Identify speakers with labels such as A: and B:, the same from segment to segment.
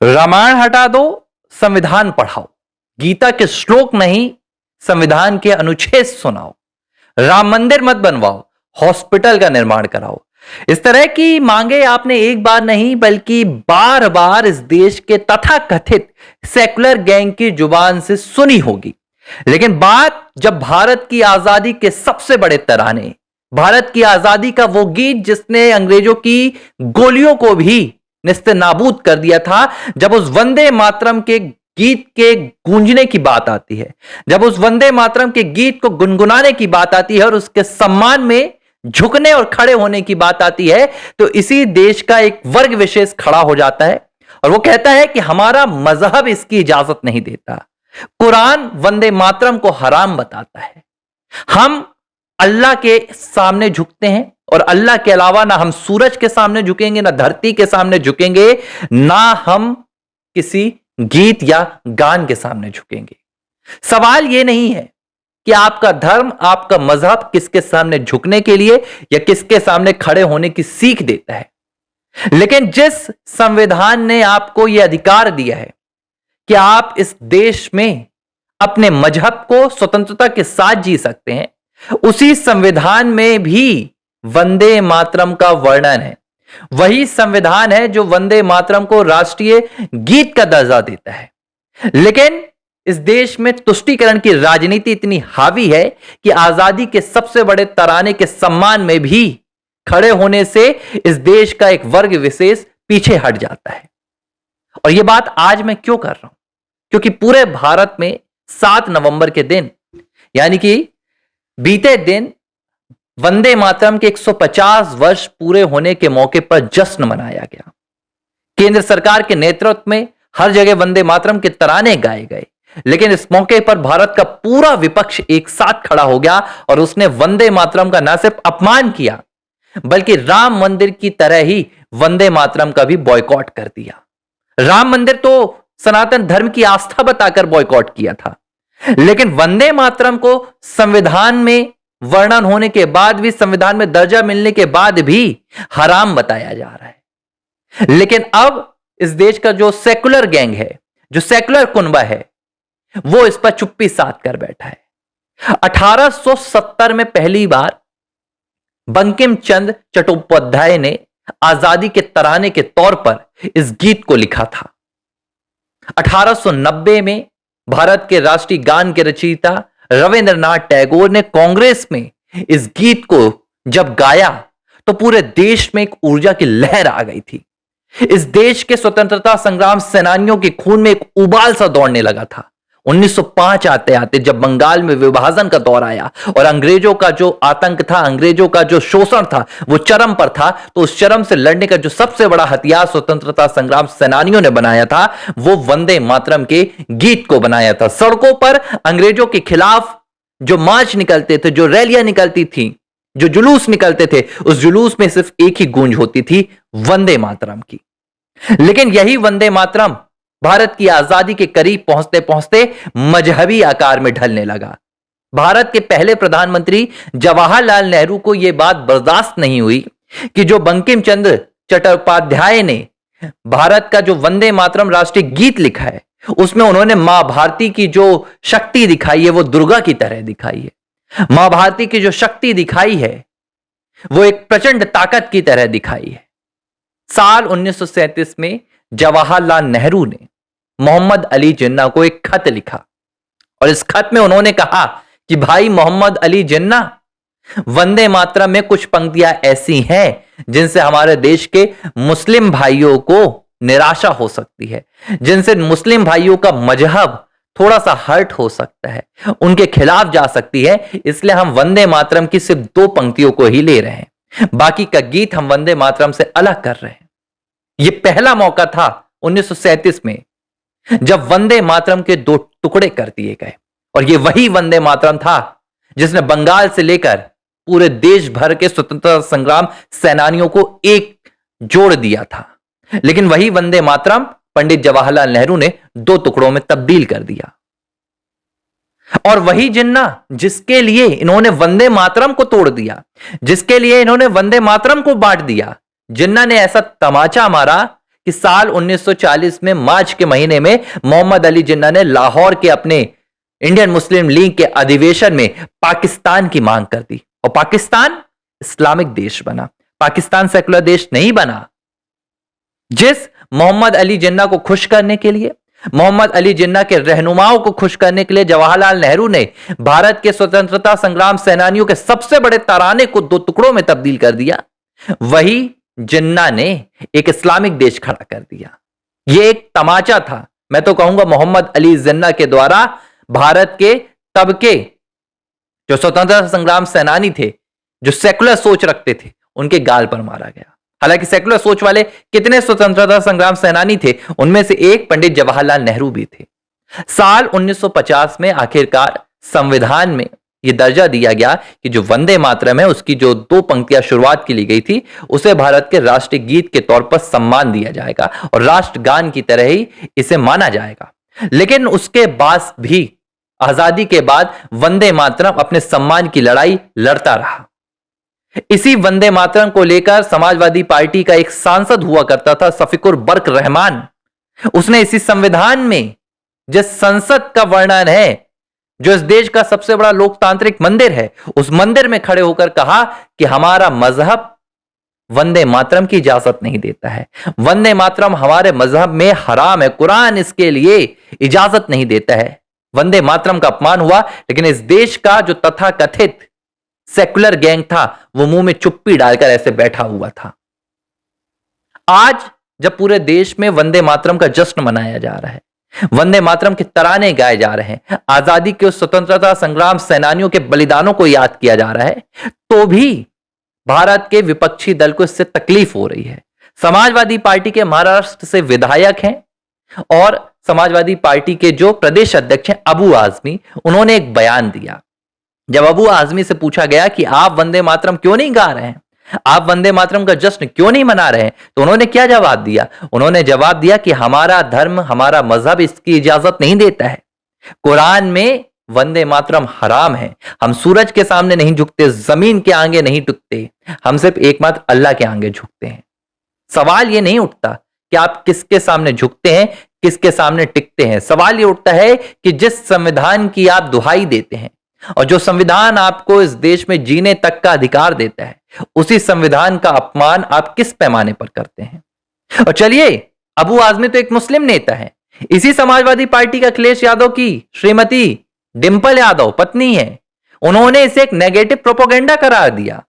A: रामायण हटा दो, संविधान पढ़ाओ। गीता के श्लोक नहीं, संविधान के अनुच्छेद सुनाओ। राम मंदिर मत बनवाओ, हॉस्पिटल का निर्माण कराओ। इस तरह की मांगे आपने एक बार नहीं बल्कि बार बार इस देश के तथाकथित सेकुलर गैंग की जुबान से सुनी होगी। लेकिन बात जब भारत की आजादी के सबसे बड़े तराने, भारत की आजादी का वो गीत जिसने अंग्रेजों की गोलियों को भी निस्ते नाबूद कर दिया था, जब उस वंदे मातरम के गीत के गूंजने की बात आती है, जब उस वंदे मातरम के गीत को गुनगुनाने की बात आती है और उसके सम्मान में झुकने और खड़े होने की बात आती है, तो इसी देश का एक वर्ग विशेष खड़ा हो जाता है और वो कहता है कि हमारा मजहब इसकी इजाजत नहीं देता। कुरान वंदे मातरम को हराम बताता है। हम अल्लाह के सामने झुकते हैं और अल्लाह के अलावा ना हम सूरज के सामने झुकेंगे, ना धरती के सामने झुकेंगे, ना हम किसी गीत या गान के सामने झुकेंगे। सवाल यह नहीं है कि आपका धर्म, आपका मजहब किसके सामने झुकने के लिए या किसके सामने खड़े होने की सीख देता है, लेकिन जिस संविधान ने आपको यह अधिकार दिया है कि आप इस देश में अपने मजहब को स्वतंत्रता के साथ जी सकते हैं, उसी संविधान में भी वंदे मातरम का वर्णन है। वही संविधान है जो वंदे मातरम को राष्ट्रीय गीत का दर्जा देता है। लेकिन इस देश में तुष्टीकरण की राजनीति इतनी हावी है कि आजादी के सबसे बड़े तराने के सम्मान में भी खड़े होने से इस देश का एक वर्ग विशेष पीछे हट जाता है। और यह बात आज मैं क्यों कर रहा हूं? क्योंकि पूरे भारत में 7 नवंबर के दिन, यानी कि बीते दिन, वंदे मातरम के 150 वर्ष पूरे होने के मौके पर जश्न मनाया गया। केंद्र सरकार के नेतृत्व में हर जगह वंदे मातरम के तराने गाए गए, लेकिन इस मौके पर भारत का पूरा विपक्ष एक साथ खड़ा हो गया और उसने वंदे मातरम का न सिर्फ अपमान किया बल्कि राम मंदिर की तरह ही वंदे मातरम का भी बॉयकॉट कर दिया। राम मंदिर तो सनातन धर्म की आस्था बताकर बॉयकॉट किया था, लेकिन वंदे मातरम को संविधान में वर्णन होने के बाद भी, संविधान में दर्जा मिलने के बाद भी हराम बताया जा रहा है। लेकिन अब इस देश का जो सेकुलर गैंग है, जो सेकुलर कुनबा है, वो इस पर चुप्पी साध कर बैठा है। 1870 में पहली बार बंकिम चंद्र चट्टोपाध्याय ने आजादी के तराने के तौर पर इस गीत को लिखा था। 1890 में भारत के राष्ट्रीय गान के रचयिता रविंद्रनाथ टैगोर ने कांग्रेस में इस गीत को जब गाया तो पूरे देश में एक ऊर्जा की लहर आ गई थी। इस देश के स्वतंत्रता संग्राम सेनानियों के खून में एक उबाल सा दौड़ने लगा था। 1905 आते आते जब बंगाल में विभाजन का दौर आया और अंग्रेजों का जो आतंक था, अंग्रेजों का जो शोषण था, वो चरम पर था, तो उस चरम से लड़ने का जो सबसे बड़ा हथियार स्वतंत्रता संग्राम सेनानियों ने बनाया था, वो वंदे मातरम के गीत को बनाया था। सड़कों पर अंग्रेजों के खिलाफ जो मार्च निकलते थे, जो रैलियां निकलती थी, जो जुलूस निकलते थे, उस जुलूस में सिर्फ एक ही गूंज होती थी, वंदे मातरम की। लेकिन यही वंदे मातरम भारत की आजादी के करीब पहुंचते पहुंचते मजहबी आकार में ढलने लगा। भारत के पहले प्रधानमंत्री जवाहरलाल नेहरू को यह बात बर्दाश्त नहीं हुई कि जो बंकिम चंद्र चट्टोपाध्याय ने भारत का जो वंदे मातरम राष्ट्रीय गीत लिखा है, उसमें उन्होंने मां भारती की जो शक्ति दिखाई है वो दुर्गा की तरह दिखाई है। मां भारती की जो शक्ति दिखाई है वो एक प्रचंड ताकत की तरह दिखाई है। साल 1937 में जवाहरलाल नेहरू ने मोहम्मद अली जिन्ना को एक खत लिखा और इस खत में उन्होंने कहा कि भाई मोहम्मद अली जिन्ना, वंदे मातरम में कुछ पंक्तियां ऐसी हैं जिनसे हमारे देश के मुस्लिम भाइयों को निराशा हो सकती है, जिनसे मुस्लिम भाइयों का मजहब थोड़ा सा हर्ट हो सकता है, उनके खिलाफ जा सकती है, इसलिए हम वंदे मातरम की सिर्फ 2 पंक्तियों को ही ले रहे हैं, बाकी का गीत हम वंदे मातरम से अलग कर रहे हैं। यह पहला मौका था 1937 में जब वंदे मातरम के 2 टुकड़े कर दिए गए और यह वही वंदे मातरम था जिसने बंगाल से लेकर पूरे देश भर के स्वतंत्रता संग्राम सेनानियों को एक जोड़ दिया था। लेकिन वही वंदे मातरम पंडित जवाहरलाल नेहरू ने 2 टुकड़ों में तब्दील कर दिया। और वही जिन्ना जिसके लिए इन्होंने वंदे मातरम को तोड़ दिया, जिसके लिए इन्होंने वंदे मातरम को बांट दिया, जिन्ना ने ऐसा तमाचा मारा कि कि साल 1940 में मार्च के महीने में मोहम्मद अली जिन्ना ने लाहौर के अपने इंडियन मुस्लिम लीग के अधिवेशन में पाकिस्तान की मांग कर दी और पाकिस्तान इस्लामिक देश बना, पाकिस्तान सेकुलर देश नहीं बना। जिस मोहम्मद अली जिन्ना को खुश करने के लिए, मोहम्मद अली जिन्ना के रहनुमाओं को खुश करने के लिए जवाहरलाल नेहरू ने भारत के स्वतंत्रता संग्राम सेनानियों के सबसे बड़े तराने को दो टुकड़ों में तब्दील कर दिया, वही जिन्ना ने एक इस्लामिक देश खड़ा कर दिया। यह एक तमाचा था, मैं तो कहूंगा मोहम्मद अली जिन्ना के द्वारा भारत के तब के जो स्वतंत्रता संग्राम सेनानी थे, जो सेकुलर सोच रखते थे, उनके गाल पर मारा गया। हालांकि सेकुलर सोच वाले कितने स्वतंत्रता संग्राम सेनानी थे, उनमें से एक पंडित जवाहरलाल नेहरू भी थे। साल 1950 में आखिरकार संविधान में यह दर्जा दिया गया कि जो वंदे मातरम है उसकी जो 2 पंक्तियां शुरुआत की ली गई थी, उसे भारत के राष्ट्रीय गीत के तौर पर सम्मान दिया जाएगा और राष्ट्रगान की तरह ही इसे माना जाएगा। लेकिन उसके बाद भी, आजादी के बाद, वंदे मातरम अपने सम्मान की लड़ाई लड़ता रहा। इसी वंदे मातरम को लेकर समाजवादी पार्टी का एक सांसद हुआ करता था, शफीकुर बर्क रहमान। उसने इसी संविधान में जिस संसद का वर्णन है, जो इस देश का सबसे बड़ा लोकतांत्रिक मंदिर है, उस मंदिर में खड़े होकर कहा कि हमारा मजहब वंदे मातरम की इजाजत नहीं देता है, वंदे मातरम हमारे मजहब में हराम है, कुरान इसके लिए इजाजत नहीं देता है। वंदे मातरम का अपमान हुआ, लेकिन इस देश का जो तथाकथित सेकुलर गैंग था, वो मुंह में चुप्पी डालकर ऐसे बैठा हुआ था। आज जब पूरे देश में वंदे मातरम का जश्न मनाया जा रहा है, वंदे मातरम के तराने गाए जा रहे हैं, आजादी के स्वतंत्रता संग्राम सेनानियों के बलिदानों को याद किया जा रहा है, तो भी भारत के विपक्षी दल को इससे तकलीफ हो रही है। समाजवादी पार्टी के महाराष्ट्र से विधायक हैं और समाजवादी पार्टी के जो प्रदेश अध्यक्ष हैं अबू आजमी, उन्होंने एक बयान दिया। जब अबू आजमी से पूछा गया कि आप वंदे मातरम क्यों नहीं गा रहे हैं, आप वंदे मातरम का जश्न क्यों नहीं मना रहे हैं, तो उन्होंने क्या जवाब दिया? उन्होंने जवाब दिया कि हमारा धर्म, हमारा मजहब इसकी इजाजत नहीं देता है। कुरान में वंदे मातरम हराम है। हम सूरज के सामने नहीं झुकते, जमीन के आगे नहीं टिकते, हम सिर्फ एकमात्र अल्लाह के आगे झुकते हैं। सवाल यह नहीं उठता कि आप किसके सामने झुकते हैं, किसके सामने टिकते हैं। सवाल यह उठता है कि जिस संविधान की आप दुहाई देते हैं और जो संविधान आपको इस देश में जीने तक का अधिकार देता है, उसी संविधान का अपमान आप किस पैमाने पर करते हैं। और चलिए, अबू आजमी तो एक मुस्लिम नेता है, इसी समाजवादी पार्टी का अखिलेश यादव की श्रीमती डिंपल यादव पत्नी है, उन्होंने इसे एक नेगेटिव प्रोपोगेंडा करार दिया।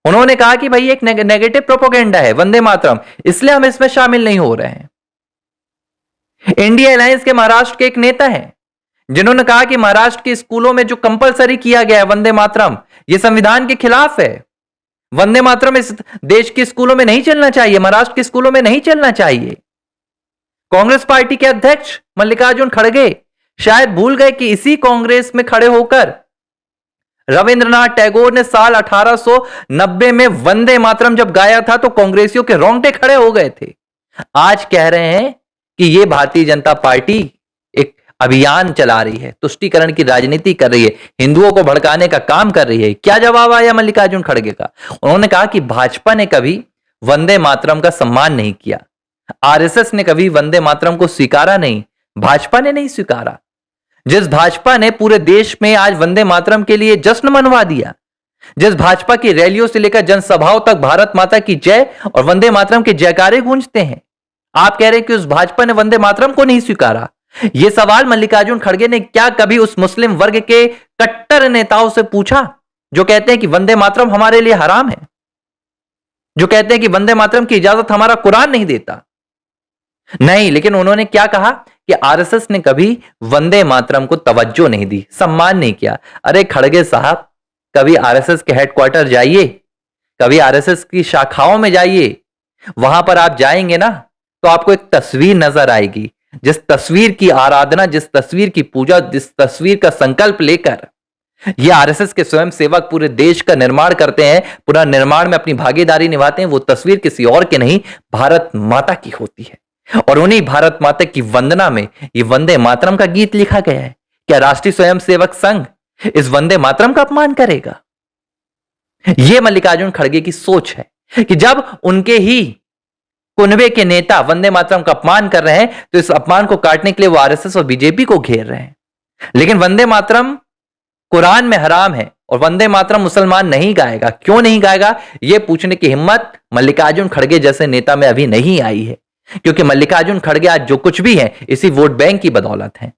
A: उन्होंने कहा कि भाई एक नेगेटिव प्रोपोगेंडा है वंदे मातरम, इसलिए हम इसमें शामिल नहीं हो रहे हैं। इंडिया अलायंस के महाराष्ट्र के एक नेता हैं जिन्होंने कहा कि महाराष्ट्र के स्कूलों में जो कंपलसरी किया गया है वंदे मातरम, यह संविधान के खिलाफ है। वंदे मातरम इस देश के स्कूलों में नहीं चलना चाहिए, महाराष्ट्र के स्कूलों में नहीं चलना चाहिए। कांग्रेस पार्टी के अध्यक्ष मल्लिकार्जुन खड़गे शायद भूल गए कि इसी कांग्रेस में खड़े होकर रविंद्रनाथ टैगोर ने साल 1890 में वंदे मातरम जब गाया था तो कांग्रेसियों के रोंगटे खड़े हो गए थे। आज कह रहे हैं कि यह भारतीय जनता पार्टी एक अभियान चला रही है, तुष्टीकरण की राजनीति कर रही है, हिंदुओं को भड़काने का काम कर रही है। क्या जवाब आया मल्लिकार्जुन खड़गे का? उन्होंने कहा कि भाजपा ने कभी वंदे मातरम का सम्मान नहीं किया, आरएसएस ने कभी वंदे मातरम को स्वीकारा नहीं, भाजपा ने नहीं स्वीकारा। जिस भाजपा ने पूरे देश में आज वंदे मातरम के लिए जश्न मनवा दिया, जिस भाजपा की रैलियों से लेकर जनसभाओं तक भारत माता की जय और वंदे मातरम के जयकारे गूंजते हैं, आप कह रहे हैं कि उस भाजपा ने वंदे मातरम को नहीं स्वीकारा। यह सवाल मल्लिकार्जुन खड़गे ने क्या कभी उस मुस्लिम वर्ग के कट्टर नेताओं से पूछा जो कहते हैं कि वंदे मातरम हमारे लिए हराम है, जो कहते हैं कि वंदे मातरम की इजाजत हमारा कुरान नहीं देता? नहीं, लेकिन उन्होंने क्या कहा कि आरएसएस ने कभी वंदे मातरम को तवज्जो नहीं दी, सम्मान नहीं किया। अरे खड़गे साहब, कभी आरएसएस के हेडक्वार्टर जाइए, कभी आरएसएस की शाखाओं में जाइए, वहां पर आप जाएंगे ना तो आपको एक तस्वीर नजर आएगी, जिस तस्वीर की आराधना, जिस तस्वीर की पूजा, जिस तस्वीर का संकल्प लेकर ये आरएसएस के स्वयं सेवक पूरे देश का निर्माण करते हैं, पूरा निर्माण में अपनी भागीदारी निभाते हैं, वो तस्वीर किसी और की नहीं, भारत माता की होती है। और उन्हीं भारत माता की वंदना में ये वंदे मातरम का गीत लिखा गया है। क्या राष्ट्रीय स्वयंसेवक संघ इस वंदे मातरम का अपमान करेगा? यह मल्लिकार्जुन खड़गे की सोच है कि जब उनके ही कुनबे के नेता वंदे मातरम का अपमान कर रहे हैं, तो इस अपमान को काटने के लिए वो आरएसएस और बीजेपी को घेर रहे हैं। लेकिन वंदे मातरम कुरान में हराम है और वंदे मातरम मुसलमान नहीं गाएगा। क्यों नहीं गाएगा, यह पूछने की हिम्मत मल्लिकार्जुन खड़गे जैसे नेता में अभी नहीं आई है, क्योंकि मल्लिकार्जुन खड़गे आज जो कुछ भी है इसी वोट बैंक की बदौलत है।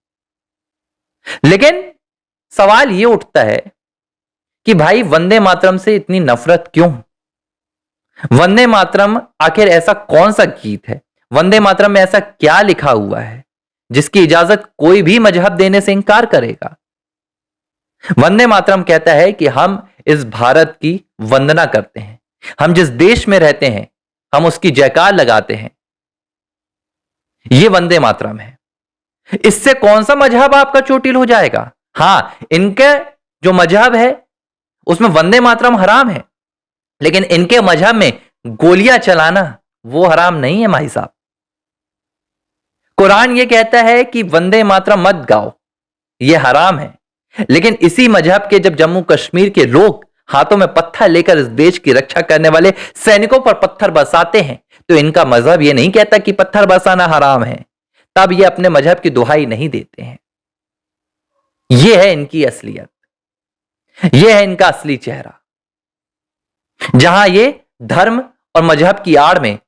A: लेकिन सवाल यह उठता है कि भाई वंदे मातरम से इतनी नफरत क्यों? वंदे मातरम आखिर ऐसा कौन सा गीत है, वंदे मातरम में ऐसा क्या लिखा हुआ है जिसकी इजाजत कोई भी मजहब देने से इंकार करेगा? वंदे मातरम कहता है कि हम इस भारत की वंदना करते हैं, हम जिस देश में रहते हैं हम उसकी जयकार लगाते हैं। यह वंदे मातरम है। इससे कौन सा मजहब आपका चोटिल हो जाएगा? हां, इनके जो मजहब है उसमें वंदे मातरम हराम है, लेकिन इनके मजहब में गोलियां चलाना वो हराम नहीं है भाई साहब। कुरान ये कहता है कि वंदे मातरम मत गाओ, ये हराम है। लेकिन इसी मजहब के जब जम्मू कश्मीर के लोग हाथों में पत्थर लेकर इस देश की रक्षा करने वाले सैनिकों पर पत्थर बरसाते हैं, तो इनका मजहब ये नहीं कहता कि पत्थर बरसाना हराम है, तब ये अपने मजहब की दुहाई नहीं देते हैं। यह है इनकी असलियत, यह है इनका असली चेहरा, जहां ये धर्म और मजहब की आड़ में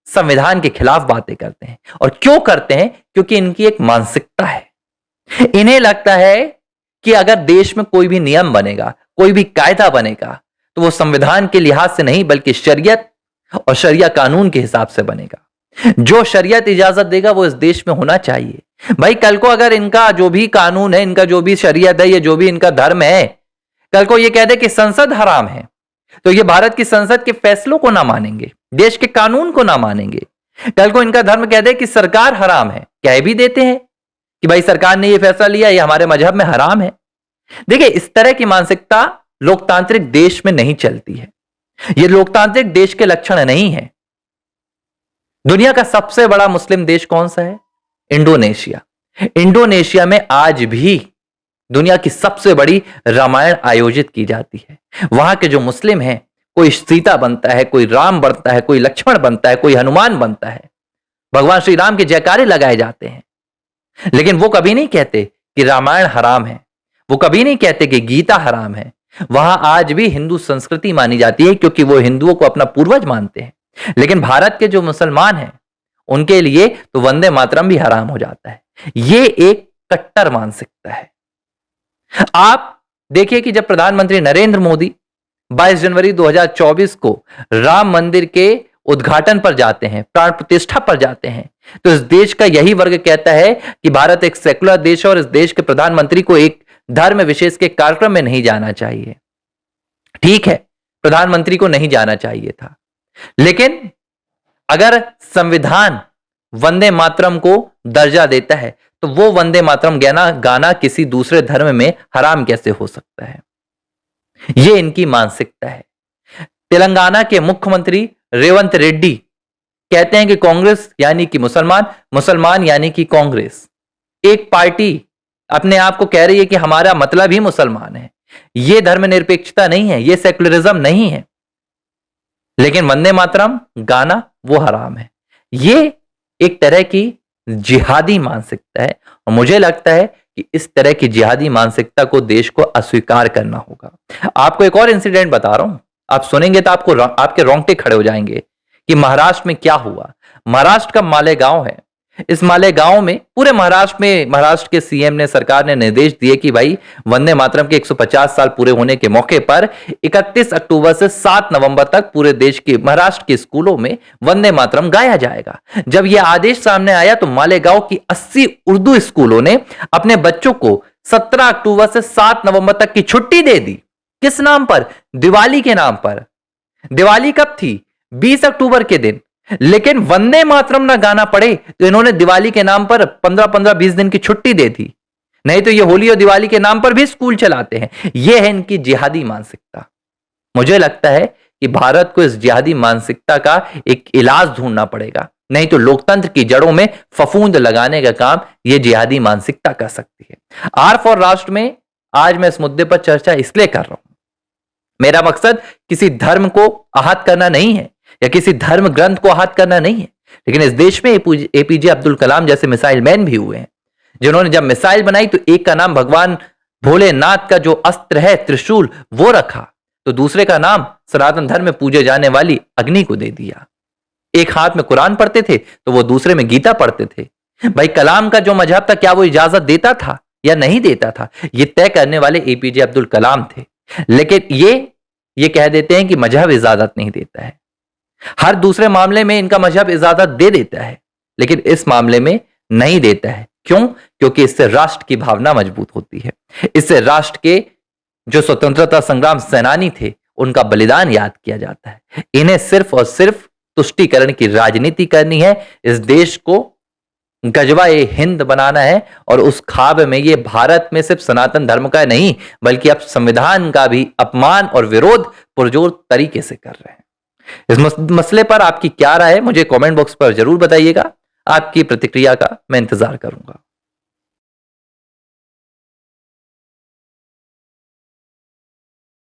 A: संविधान के खिलाफ बातें करते हैं। और क्यों करते हैं? क्योंकि इनकी एक मानसिकता है। इन्हें लगता है कि अगर देश में कोई भी नियम बनेगा, कोई भी कायदा बनेगा, तो वो संविधान के लिहाज से नहीं बल्कि शरीयत और शरिया कानून के हिसाब से बनेगा। जो शरीयत इजाजत देगा वो इस देश में होना चाहिए। भाई कल को अगर इनका जो भी कानून है, इनका जो भी शरीयत है, ये जो भी इनका धर्म है, कल को ये कह दे कि संसद हराम है, तो ये भारत की संसद के फैसलों को ना मानेंगे, देश के कानून को ना मानेंगे। कल को इनका धर्म कह दे कि सरकार हराम है, कह भी देते हैं कि भाई सरकार ने ये फैसला लिया, ये हमारे मजहब में हराम है। देखिए, इस तरह की मानसिकता लोकतांत्रिक देश में नहीं चलती है। ये लोकतांत्रिक देश के लक्षण नहीं है। दुनिया का सबसे बड़ा मुस्लिम देश कौन सा है? इंडोनेशिया। इंडोनेशिया में आज भी दुनिया की सबसे बड़ी रामायण आयोजित की जाती है। वहां के जो मुस्लिम हैं, कोई सीता बनता है, कोई राम बनता है, कोई लक्ष्मण बनता है, कोई हनुमान बनता है, भगवान श्री राम के जयकारे लगाए जाते हैं। लेकिन वो कभी नहीं कहते कि रामायण हराम है, वो कभी नहीं कहते कि गीता हराम है। वहां आज भी हिंदू संस्कृति मानी जाती है, क्योंकि वो हिंदुओं को अपना पूर्वज मानते हैं। लेकिन भारत के जो मुसलमान हैं उनके लिए तो वंदे मातरम भी हराम हो जाता है। ये एक कट्टर मानसिकता है। आप देखिए कि जब प्रधानमंत्री नरेंद्र मोदी 22 जनवरी 2024 को राम मंदिर के उद्घाटन पर जाते हैं, प्राण प्रतिष्ठा पर जाते हैं, तो इस देश का यही वर्ग कहता है कि भारत एक सेकुलर देश है और इस देश के प्रधानमंत्री को एक धर्म विशेष के कार्यक्रम में नहीं जाना चाहिए। ठीक है, प्रधानमंत्री को नहीं जाना चाहिए था, लेकिन अगर संविधान वंदे मातरम को दर्जा देता है तो वो वंदे मातरम गाना किसी दूसरे धर्म में हराम कैसे हो सकता है? ये इनकी मानसिकता है। तेलंगाना के मुख्यमंत्री रेवंत रेड्डी कहते हैं कि कांग्रेस यानी कि मुसलमान, मुसलमान यानी कि कांग्रेस। एक पार्टी अपने आप को कह रही है कि हमारा मतलब ही मुसलमान है। यह धर्मनिरपेक्षता नहीं है, यह सेकुलरिज्म नहीं है। लेकिन वंदे मातरम गाना वो हराम है। यह एक तरह की जिहादी मानसिकता है और मुझे लगता है कि इस तरह की जिहादी मानसिकता को देश को अस्वीकार करना होगा। आपको एक और इंसिडेंट बता रहा हूं, आप सुनेंगे तो आपके रोंगटे खड़े हो जाएंगे कि महाराष्ट्र में क्या हुआ। महाराष्ट्र का मालेगांव है। इस मालेगांव में पूरे महाराष्ट्र में महाराष्ट्र के सीएम ने, सरकार ने निर्देश दिए कि भाई वंदे मातरम के 150 साल पूरे होने के मौके पर 31 अक्टूबर से 7 नवंबर तक पूरे देश के महाराष्ट्र के स्कूलों में वंदे मातरम गाया जाएगा। जब यह आदेश सामने आया तो मालेगांव की 80 उर्दू स्कूलों ने अपने बच्चों को 17 अक्टूबर से 7 नवंबर तक की छुट्टी दे दी। किस नाम पर? दिवाली के नाम पर। दिवाली कब थी? 20 अक्टूबर के दिन। लेकिन वंदे मातरम ना गाना पड़े तो इन्होंने दिवाली के नाम पर 15-15-20 दिन की छुट्टी दे दी। नहीं तो ये होली और दिवाली के नाम पर भी स्कूल चलाते हैं। यह है इनकी जिहादी मानसिकता। मुझे लगता है कि भारत को इस जिहादी मानसिकता का एक इलाज ढूंढना पड़ेगा, नहीं तो लोकतंत्र की जड़ों में फफूंद लगाने का काम यह जिहादी मानसिकता कर सकती है। आर फॉर राष्ट्र में आज मैं इस मुद्दे पर चर्चा इसलिए कर रहा हूं, मेरा मकसद किसी धर्म को आहत करना नहीं है या किसी धर्म ग्रंथ को आहत करना नहीं है। लेकिन इस देश में एपीजे अब्दुल कलाम जैसे मिसाइल मैन भी हुए हैं, जिन्होंने जब मिसाइल बनाई तो एक का नाम भगवान भोलेनाथ का जो अस्त्र है त्रिशूल वो रखा, तो दूसरे का नाम सनातन धर्म में पूजे जाने वाली अग्नि को दे दिया। एक हाथ में कुरान पढ़ते थे तो वो दूसरे में गीता पढ़ते थे। भाई कलाम का जो मजहब था क्या वो इजाजत देता था या नहीं देता था, ये तय करने वाले एपीजे अब्दुल कलाम थे। लेकिन ये कह देते हैं कि मजहब इजाजत नहीं देता है। हर दूसरे मामले में इनका मजहब इजाजत दे देता है, लेकिन इस मामले में नहीं देता है। क्यों? क्योंकि इससे राष्ट्र की भावना मजबूत होती है, इससे राष्ट्र के जो स्वतंत्रता संग्राम सेनानी थे उनका बलिदान याद किया जाता है। इन्हें सिर्फ और सिर्फ तुष्टीकरण की राजनीति करनी है, इस देश को गजवा ए हिंद बनाना है, और उस खाब में ये भारत में सिर्फ सनातन धर्म का नहीं बल्कि अब संविधान का भी अपमान और विरोध पुरजोर तरीके से कर रहे हैं। इस मसले पर आपकी क्या राय है मुझे कमेंट बॉक्स पर जरूर बताइएगा। आपकी प्रतिक्रिया का मैं इंतजार करूंगा।